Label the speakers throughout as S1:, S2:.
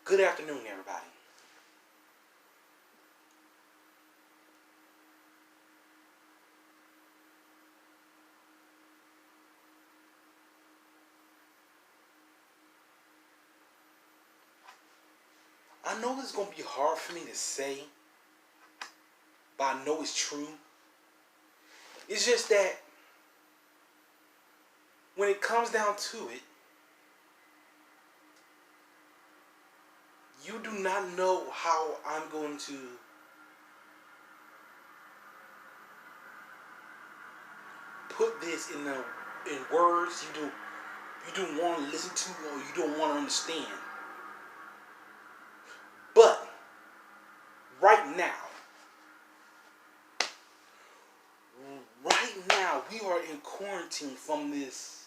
S1: Good afternoon, everybody. I know this is going to be hard for me to say, but I know it's true. It's just that when it comes down to it, you do not know how I'm going to put this in words you don't want to listen to or you don't want to understand. But right now we are in quarantine from this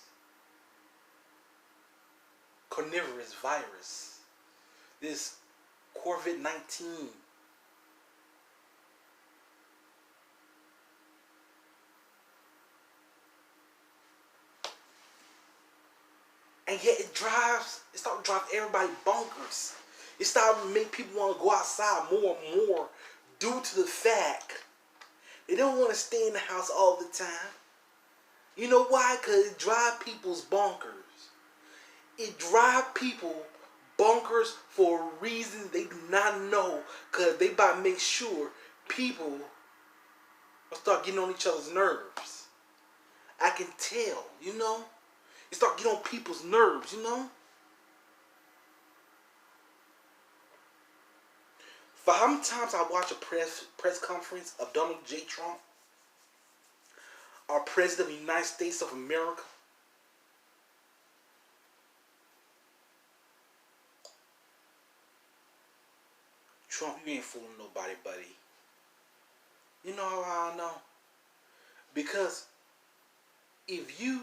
S1: carnivorous virus, this COVID-19. And yet it started to drive everybody bonkers. It started to make people want to go outside more and more due to the fact they don't want to stay in the house all the time. You know why? Because it drives people's bonkers. It drives people bonkers for a reason they do not know, because they about to make sure people will start getting on each other's nerves. I can tell, you know? It start getting on people's nerves, you know? For how many times I watch a press conference of Donald J. Trump, our President of the United States of America, Trump, you ain't fooling nobody, buddy. You know how I know? Because if you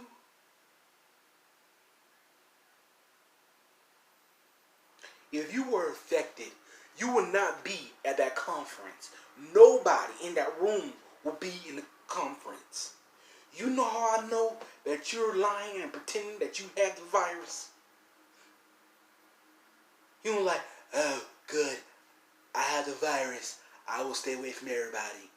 S1: were affected, you would not be at that conference. Nobody in that room will be in the conference. You know how I know that you're lying and pretending that you have the virus? You're like, oh, good, I have the virus. I will stay away from everybody.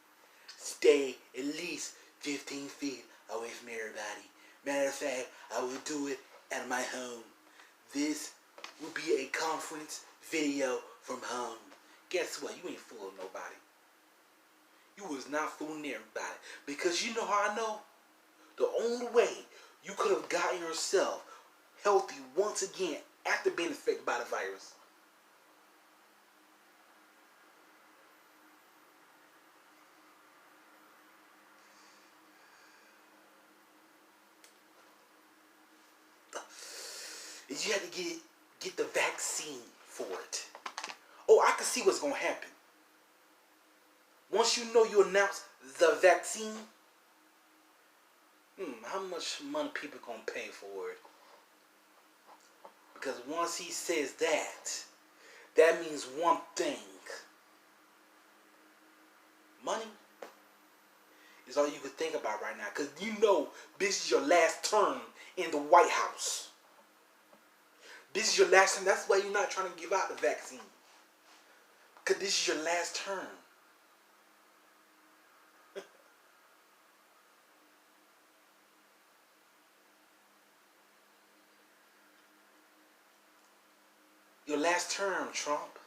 S1: Stay at least 15 feet away from everybody. Matter of fact, I will do it at my home. This will be a conference video from home. Guess what? You ain't fooling nobody. You was not fooling everybody. Because you know how I know? The only way you could have gotten yourself healthy once again after being affected by the virus, is you had to get the vaccine for it. Oh, I can see what's going to happen. Once you know you announce the vaccine, how much money people going to pay for it? Because once he says that means one thing. Money is all you can think about right now. Because you know this is your last term in the White House. This is your last term. That's why you're not trying to give out the vaccine. Because this is your last term. Your last term, Trump.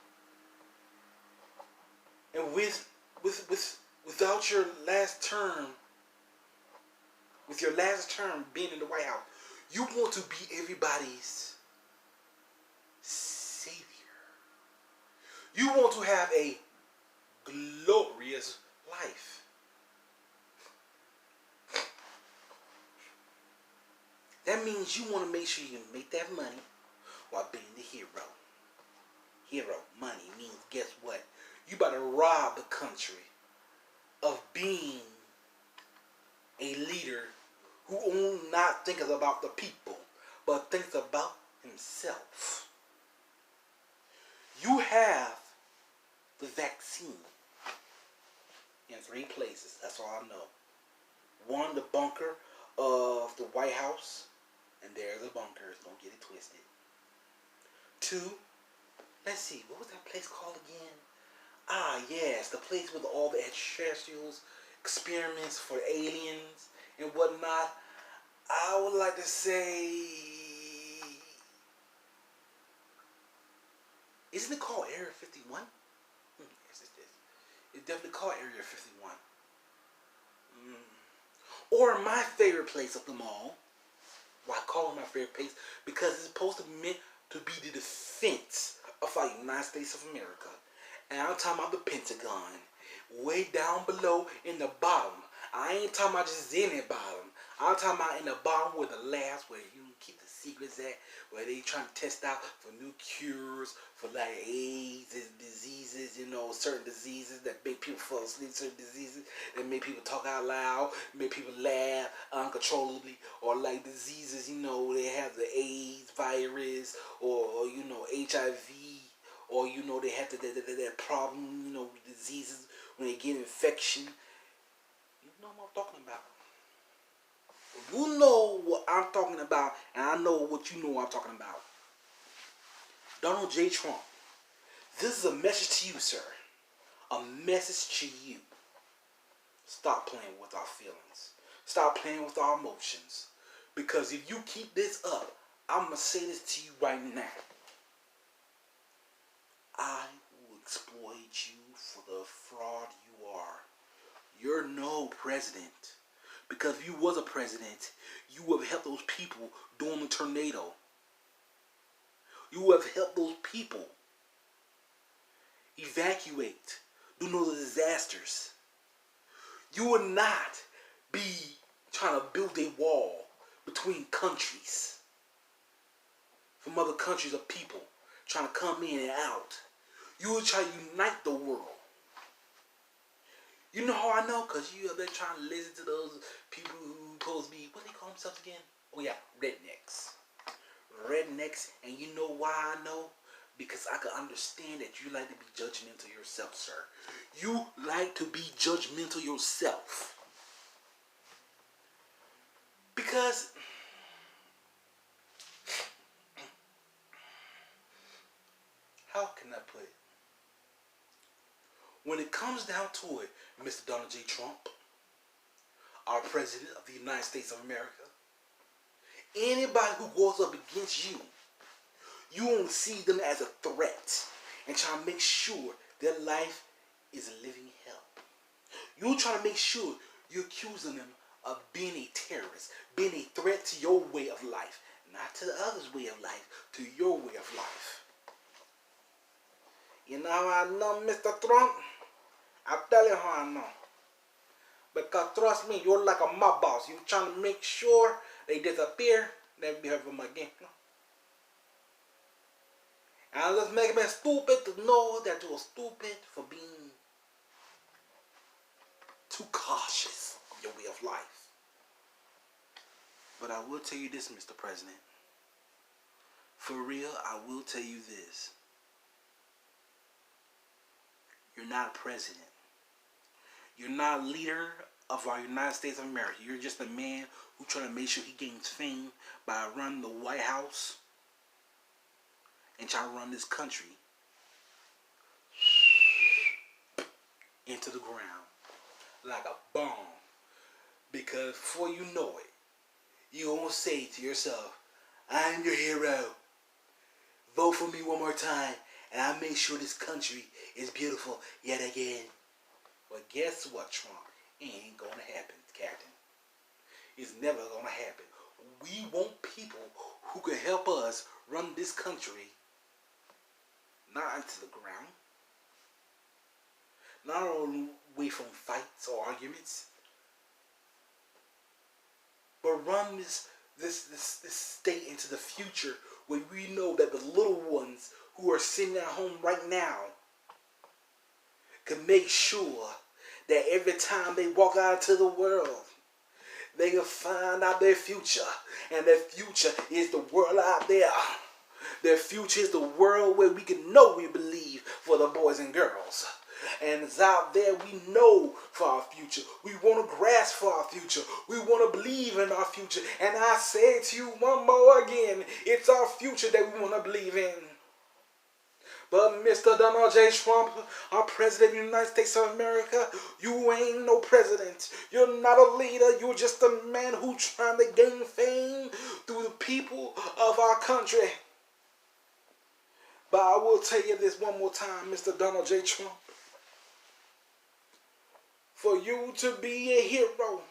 S1: And without your last term, with your last term being in the White House, you want to be everybody's savior. You want to have a glorious life. That means you want to make sure you can make that money while being the hero. Hero money means, guess what? You about to rob the country of being a leader who only not thinks about the people, but thinks about himself. You have the vaccine in 3 places. That's all I know. 1, the bunker of the White House, and there's the bunkers. Don't get it twisted. 2, let's see, what was that place called again? Ah, yes, the place with all the extraterrestrials, experiments for aliens and whatnot. I would like to say, isn't it called Area 51? Yes, it is. It's definitely called Area 51. Or my favorite place of them all. Why I call it my favorite place? Because it's supposed to be meant to be the defense of the United States of America. And I'm talking about the Pentagon. Way down below in the bottom. I ain't talking about just in the bottom. I'm talking about in the bottom where the labs, where you keep the secrets at, where they trying to test out for new cures for like AIDS diseases, you know, certain diseases that make people fall asleep, certain diseases that make people talk out loud, make people laugh uncontrollably, or like diseases, you know, they have the AIDS virus, or you know, HIV, or you know, they have that problem, you know, diseases when they get infection. You know what I'm talking about. You know what I'm talking about, and I know what you know what I'm talking about. Donald J. Trump, this is a message to you, sir. A message to you. Stop playing with our feelings. Stop playing with our emotions. Because if you keep this up, I'm going to say this to you right now. I will exploit you for the fraud you are. You're no president. Because if you was a president, you would have helped those people during the tornado. You would have helped those people evacuate during those disasters. You would not be trying to build a wall between countries, from other countries of people trying to come in and out. You would try to unite the world. You know how I know? Because you have been trying to listen to those people who supposed to be, what do they call themselves again? Oh yeah, rednecks. Rednecks, and you know why I know? Because I can understand that you like to be judgmental yourself, sir. You like to be judgmental yourself. Because how can I put it? When it comes down to it, Mr. Donald J. Trump, our President of the United States of America, anybody who goes up against you, you won't see them as a threat and try to make sure their life is a living hell. You try to make sure you're accusing them of being a terrorist, being a threat to your way of life, not to the other's way of life, to your way of life. You know how I know, Mr. Trump? I'll tell you how I know. Because trust me, you're like a mob boss. You're trying to make sure they disappear, never be heard from them again. And let's make me stupid to know that you're stupid for being too cautious of your way of life. But I will tell you this, Mr. President. For real, I will tell you this. You're not a president. You're not a leader of our United States of America. You're just a man who trying to make sure he gains fame by running the White House and trying to run this country into the ground like a bomb. Because before you know it, you're going to say to yourself, I'm your hero. Vote for me one more time and I'll make sure this country is beautiful yet again. But guess what, Trump? It ain't going to happen, Captain. It's never going to happen. We want people who can help us run this country not into the ground, not away from fights or arguments, but run this state into the future where we know that the little ones who are sitting at home right now can make sure that every time they walk out into the world, they can find out their future. And their future is the world out there. Their future is the world where we can know we believe for the boys and girls. And it's out there we know for our future. We want to grasp for our future. We want to believe in our future. And I say to you one more again, it's our future that we want to believe in. But Mr. Donald J. Trump, our President of the United States of America, you ain't no president. You're not a leader. You're just a man who trying to gain fame through the people of our country. But I will tell you this one more time, Mr. Donald J. Trump. For you to be a hero,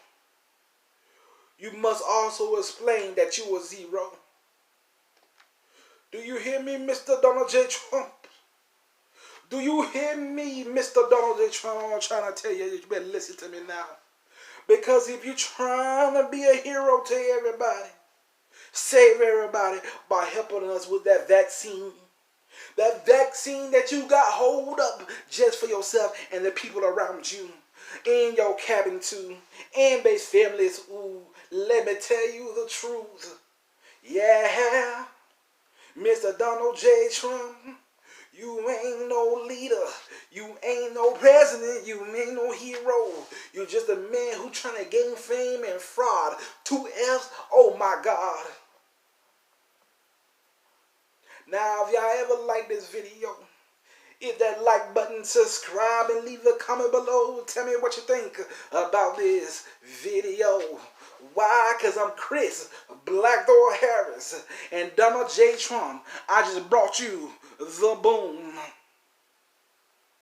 S1: you must also explain that you were zero. Do you hear me, Mr. Donald J. Trump? Do you hear me, Mr. Donald J. Trump? I'm trying to tell you, you better listen to me now. Because if you're trying to be a hero to everybody, save everybody by helping us with that vaccine that you got hold up just for yourself and the people around you, in your cabin too, and base families. Ooh, let me tell you the truth. Yeah, Mr. Donald J. Trump, you ain't no leader. You ain't no president. You ain't no hero. You're just a man who trying to gain fame and fraud. 2 F's. Oh my God. Now, if y'all ever like this video, hit that like button, subscribe, and leave a comment below. Tell me what you think about this video. Why? Because I'm Chris Blackthorn Harris and Donald J. Trump. I just brought you the boom.